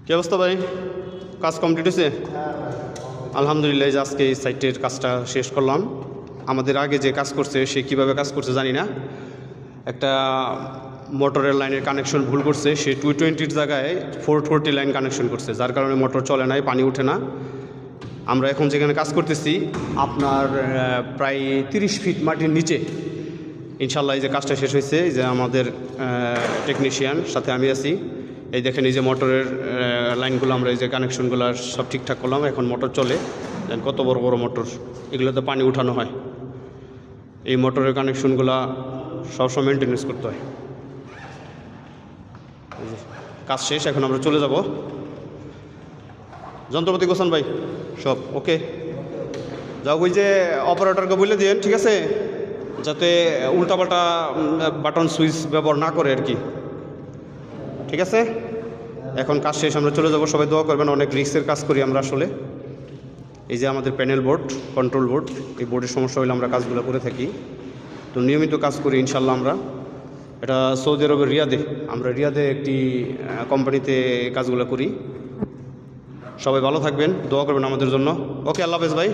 কী অবস্থা ভাই, কাজ কমপ্লিট হয়েছে? আলহামদুলিল্লাহ, এই যে আজকে এই সাইটের কাজটা শেষ করলাম। আমাদের আগে যে কাজ করছে সে কীভাবে কাজ করছে জানি না, একটা মোটরের লাইনের কানেকশন ভুল করছে। সে 220 জায়গায় 440 লাইন কানেকশন করছে, যার কারণে মোটর চলে নাই, পানি ওঠে না। আমরা এখন যেখানে কাজ করতেছি আপনার প্রায় 30 ফিট মাটির নিচে। ইনশাল্লাহ এই যে কাজটা শেষ হয়েছে, এই যে আমাদের টেকনিশিয়ান সাথে আমি আছি। এই দেখেন এই যে মোটরের লাইনগুলো আমরা এই যে কানেকশনগুলো সব ঠিকঠাক করলাম। এখন মোটর চলে, দেন কত বড় বড় মোটর, এগুলোতে পানি উঠানো হয়। এই মোটরের কানেকশনগুলো সবসময় মেনটেনেন্স করতে হয়। কাজ শেষ, এখন আমরা চলে যাব। যন্ত্রপাতি গোছান ভাই, সব ওকে। যাও, ওই যে অপারেটরকে বলে দিন, ঠিক আছে, যাতে উল্টাপাল্টা বাটন সুইচ ব্যবহার না করে আর কি, ঠিক আছে। এখন কাজ শেষ, আমরা চলে যাব। সবাই দোয়া করবেন, অনেক রিস্কের কাজ করি আমরা আসলে। এই যে আমাদের প্যানেল বোর্ড, কন্ট্রোল বোর্ড, এই বোর্ডের সমস্যা হলে আমরা কাজগুলো করে থাকি। তো নিয়মিত কাজ করি ইনশাল্লাহ আমরা। এটা সৌদি আরবের রিয়াদে, আমরা রিয়াদে একটি কোম্পানিতে কাজগুলো করি। সবাই ভালো থাকবেন, দোয়া করবেন আমাদের জন্য। ওকে, আল্লাহ হাফেজ ভাই।